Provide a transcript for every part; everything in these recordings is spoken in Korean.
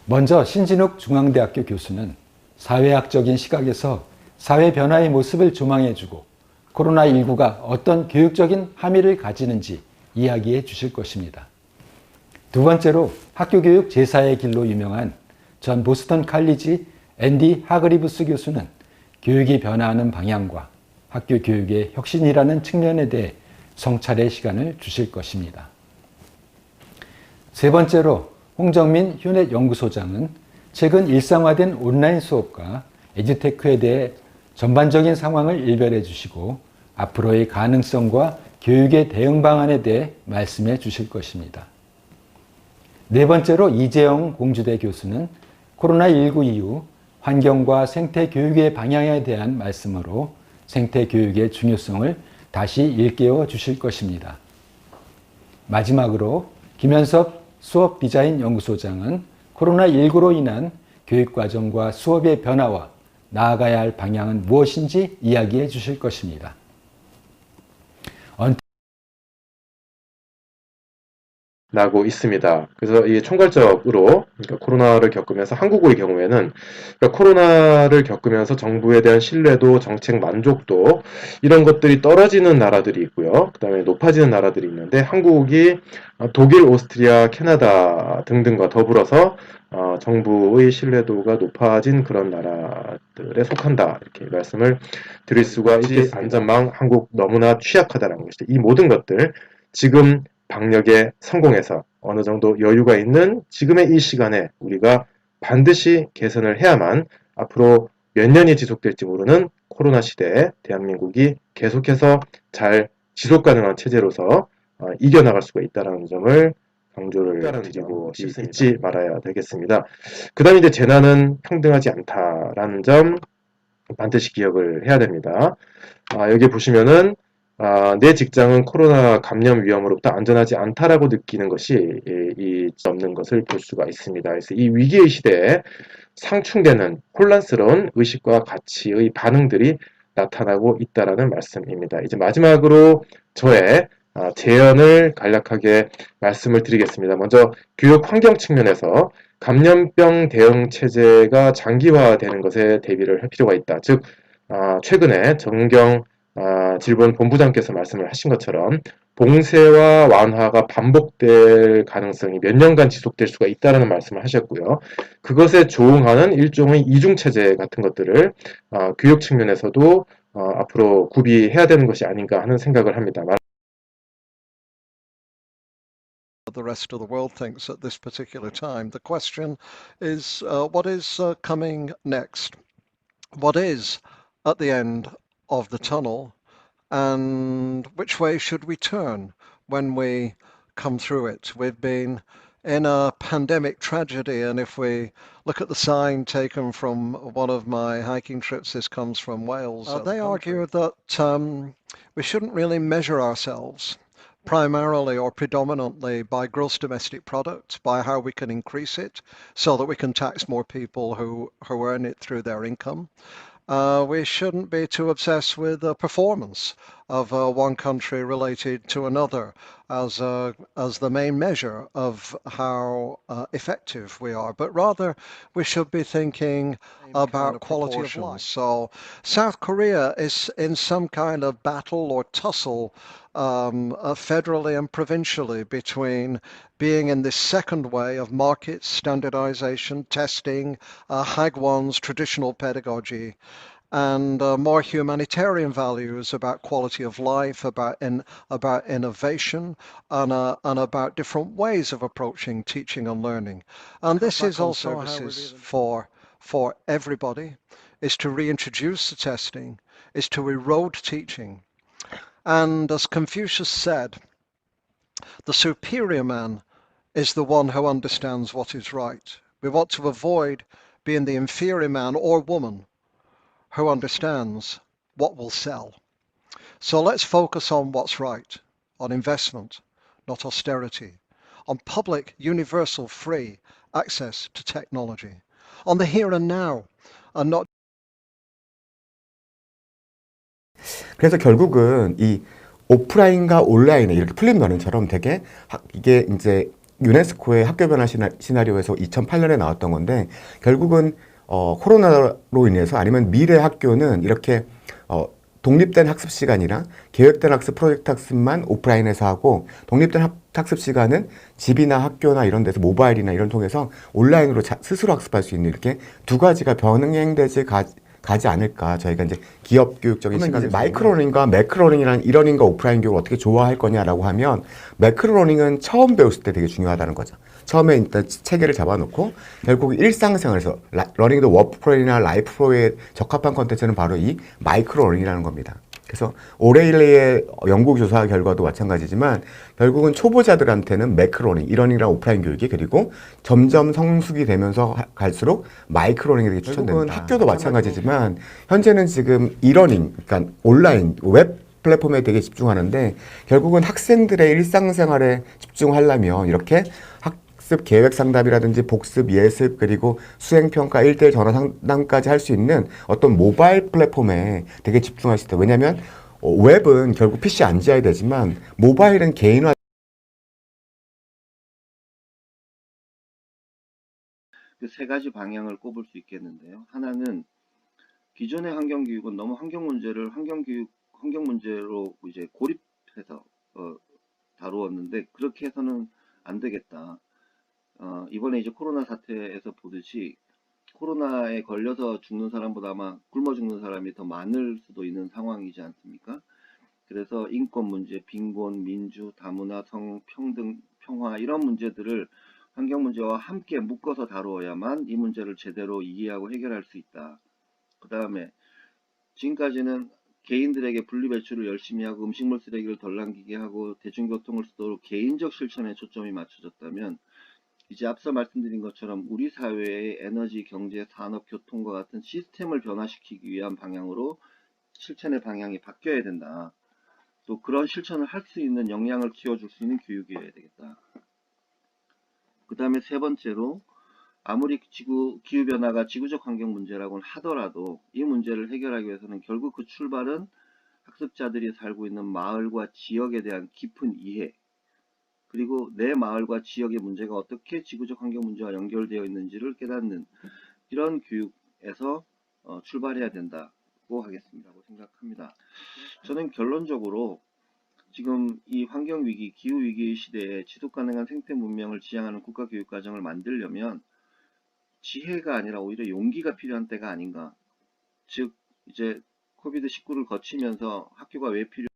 먼저 신진욱 중앙대학교 교수는 사회학적인 시각에서 사회 변화의 모습을 조망해주고 코로나19가 어떤 교육적인 함의를 가지는지 이야기해 주실 것입니다. 두 번째로 학교교육 제사의 길로 유명한 전 보스턴 칼리지 앤디 하그리브스 교수는 교육이 변화하는 방향과 학교 교육의 혁신이라는 측면에 대해 성찰의 시간을 주실 것입니다. 세 번째로 홍정민 휴넷 연구소장은 최근 일상화된 온라인 수업과 에듀테크에 대해 전반적인 상황을 일별해 주시고 앞으로의 가능성과 교육의 대응 방안에 대해 말씀해 주실 것입니다. 네 번째로 이재영 공주대 교수는 코로나19 이후 환경과 생태 교육의 방향에 대한 말씀으로 생태 교육의 중요성을 다시 일깨워 주실 것입니다. 마지막으로 김현섭 수업 디자인 연구소장은 코로나19로 인한 교육과정과 수업의 변화와 나아가야 할 방향은 무엇인지 이야기해 주실 것입니다. 나고 있습니다. 그래서 이게 총괄적으로 그러니까 코로나를 겪으면서 한국의 경우에는 그러니까 코로나를 겪으면서 정부에 대한 신뢰도, 정책 만족도 이런 것들이 떨어지는 나라들이 있고요. 그다음에 높아지는 나라들이 있는데 한국이 독일, 오스트리아, 캐나다 등등과 더불어서 정부의 신뢰도가 높아진 그런 나라들에 속한다 이렇게 말씀을 드릴 수가 있겠습니다. 안전망 한국 너무나 취약하다는 것이죠. 이 모든 것들 지금 방역에 성공해서 어느 정도 여유가 있는 지금의 이 시간에 우리가 반드시 개선을 해야만 앞으로 몇 년이 지속될지 모르는 코로나 시대에 대한민국이 계속해서 잘 지속 가능한 체제로서 이겨나갈 수가 있다는 점을 강조를 드리고 싶습니다. 잊지 말아야 되겠습니다. 그 다음에 이제 재난은 평등하지 않다라는 점 반드시 기억을 해야 됩니다. 여기 보시면은 내 직장은 코로나 감염 위험으로부터 안전하지 않다라고 느끼는 것이 이 없는 것을 볼 수가 있습니다. 그래서 이 위기의 시대에 상충되는 혼란스러운 의식과 가치의 반응들이 나타나고 있다라는 말씀입니다. 이제 마지막으로 저의 제언을 간략하게 말씀을 드리겠습니다. 먼저 교육 환경 측면에서 감염병 대응 체제가 장기화되는 것에 대비를 할 필요가 있다. 즉 최근에 정경 질본 본부장께서 말씀을 하신 것처럼 봉쇄와 완화가 반복될 가능성이 몇 년간 지속될 수가 있다는 말씀을 하셨고요. 그것에 조응하는 일종의 이중체제 같은 것들을 교육 측면에서도 앞으로 구비해야 되는 것이 아닌가 하는 생각을 합니다. The rest of the world thinks at this particular time. The question is what is coming next? What is at the end of the tunnel? And which way should we turn when we come through it? We've been in a pandemic tragedy, and if we look at the sign taken from one of my hiking trips, this comes from Wales, they argue that we shouldn't really measure ourselves primarily or predominantly by gross domestic product, by how we can increase it so that we can tax more people who earn it through their income. We shouldn't be too obsessed with the performance of one country related to another as the main measure of how effective we are, but rather we should be thinking about quality of life. So South Korea is in some kind of battle or tussle federally and provincially between being in this second way of market standardization, testing, Hagwon's traditional pedagogy, and more humanitarian values about quality of life, about innovation, and about different ways of approaching teaching and learning. And this is also services for everybody, is to reintroduce the testing, is to erode teaching. And as Confucius said, the superior man is the one who understands what is right. We want to avoid being the inferior man or woman who understands what will sell. So let's focus on what's right, on investment, not austerity, on public, universal, free access to technology, on the here and now, and not. 그래서 결국은 이 오프라인과 온라인의 이렇게 풀림 너는처럼 되게 이게 이제 유네스코의 학교 변화 시나리오에서 2008년에 나왔던 건데 결국은 코로나로 인해서 아니면 미래 학교는 이렇게 독립된 학습 시간이랑 계획된 학습 프로젝트 학습만 오프라인에서 하고 독립된 학습 시간은 집이나 학교나 이런 데서 모바일이나 이런 통해서 온라인으로 스스로 학습할 수 있는 이렇게 두 가지가 병행되지 가지 않을까. 저희가 이제 기업 교육적인 시각에서 마이크로러닝과 매크로러닝이라는 이러닝과 오프라인 교육을 어떻게 조화할 거냐라고 하면 매크로러닝은 처음 배웠을 때 되게 중요하다는 거죠. 처음에 일단 체계를 잡아놓고 결국 일상생활에서 러닝도 워크프로나 라이프프로에 적합한 컨텐츠는 바로 이 마이크로러닝이라는 겁니다. 그래서 오레일리의 연구조사 결과도 마찬가지지만 결국은 초보자들한테는 매크로러닝, 이러닝이랑 오프라인 교육이 그리고 점점 성숙이 되면서 갈수록 마이크로러닝이 되게 추천됩니다. 학교도 마찬가지지만 현재는 지금 이러닝, 그러니까 온라인, 웹 플랫폼에 되게 집중하는데 결국은 학생들의 일상생활에 집중하려면 이렇게 학습 계획 상담이라든지 복습, 예습 그리고 수행평가 1:1 전화 상담까지 할 수 있는 어떤 모바일 플랫폼에 되게 집중할 수 있다. 왜냐하면 웹은 결국 PC 앉아야 되지만 모바일은 개인화 그 세 가지 방향을 꼽을 수 있겠는데요. 하나는 기존의 환경교육은 너무 환경 문제로 이제 고립해서 다루었는데 그렇게 해서는 안 되겠다. 이번에 이제 코로나 사태에서 보듯이 코로나에 걸려서 죽는 사람보다 아마 굶어 죽는 사람이 더 많을 수도 있는 상황이지 않습니까? 그래서 인권 문제, 빈곤, 민주, 다문화, 성, 평등, 평화 이런 문제들을 환경 문제와 함께 묶어서 다루어야만 이 문제를 제대로 이해하고 해결할 수 있다. 그 다음에 지금까지는 개인들에게 분리배출을 열심히 하고 음식물 쓰레기를 덜 남기게 하고 대중교통을 쓰도록 개인적 실천에 초점이 맞춰졌다면 이제 앞서 말씀드린 것처럼 우리 사회의 에너지, 경제, 산업, 교통과 같은 시스템을 변화시키기 위한 방향으로 실천의 방향이 바뀌어야 된다. 또 그런 실천을 할 수 있는 역량을 키워줄 수 있는 교육이어야 되겠다. 그 다음에 세 번째로 아무리 기후변화가 지구적 환경 문제라고는 하더라도 이 문제를 해결하기 위해서는 결국 그 출발은 학습자들이 살고 있는 마을과 지역에 대한 깊은 이해 그리고 내 마을과 지역의 문제가 어떻게 지구적 환경 문제와 연결되어 있는지를 깨닫는 이런 교육에서 출발해야 된다고 하겠습니다고 생각합니다. 저는 결론적으로 지금 이 환경위기, 기후위기 시대에 지속가능한 생태 문명을 지향하는 국가교육과정을 만들려면 지혜가 아니라 오히려 용기가 필요한 때가 아닌가. 즉 이제 코비드-19를 거치면서 학교가 왜 필요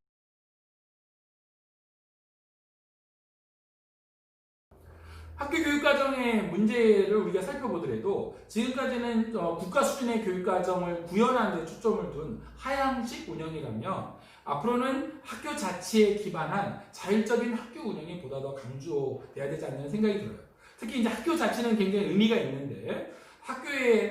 학교 교육과정의 문제를 우리가 살펴보더라도 지금까지는 국가 수준의 교육과정을 구현하는 데 초점을 둔 하향식 운영이라면 앞으로는 학교 자치에 기반한 자율적인 학교 운영이 보다 더 강조돼야 되지 않는 생각이 들어요. 특히 이제 학교 자치는 굉장히 의미가 있는데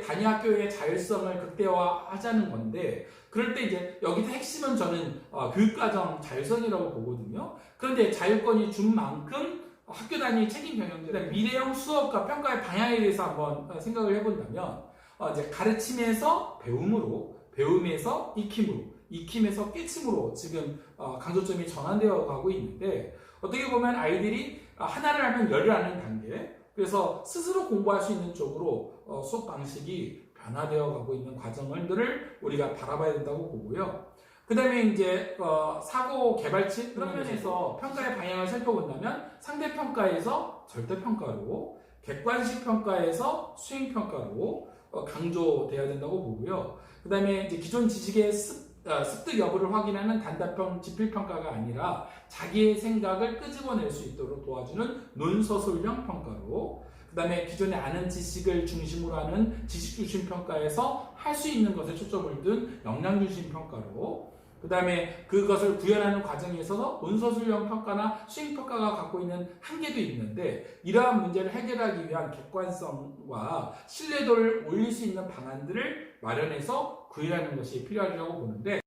단위 학교의 자율성을 극대화하자는 건데 그럴 때 이제 여기서 핵심은 저는 교육과정 자율성이라고 보거든요. 그런데 자율권이 준 만큼 학교 단위 책임 경영들 미래형 수업과 평가의 방향에 대해서 한번 생각을 해본다면 이제 가르침에서 배움으로, 배움에서 익힘으로, 익힘에서 깨침으로 지금 강조점이 전환되어 가고 있는데 어떻게 보면 아이들이 하나를 하면 열을 하는 단계 그래서 스스로 공부할 수 있는 쪽으로 수업 방식이 변화되어 가고 있는 과정들을 우리가 바라봐야 된다고 보고요. 그 다음에 이제 사고 개발칙 그런 면에서 평가의 방향을 살펴본다면 상대평가에서 절대평가로 객관식 평가에서 수행평가로 강조돼야 된다고 보고요. 그 다음에 이제 기존 지식의 습득 여부를 확인하는 단답형 지필평가가 아니라 자기의 생각을 끄집어낼 수 있도록 도와주는 논서술형 평가로 그 다음에 기존에 아는 지식을 중심으로 하는 지식중심 평가에서 할 수 있는 것에 초점을 둔 역량중심 평가로 그 다음에 그것을 구현하는 과정에 있어서 논서술형 평가나 수행평가가 갖고 있는 한계도 있는데 이러한 문제를 해결하기 위한 객관성과 신뢰도를 올릴 수 있는 방안들을 마련해서 구현하는 것이 필요하다고 보는데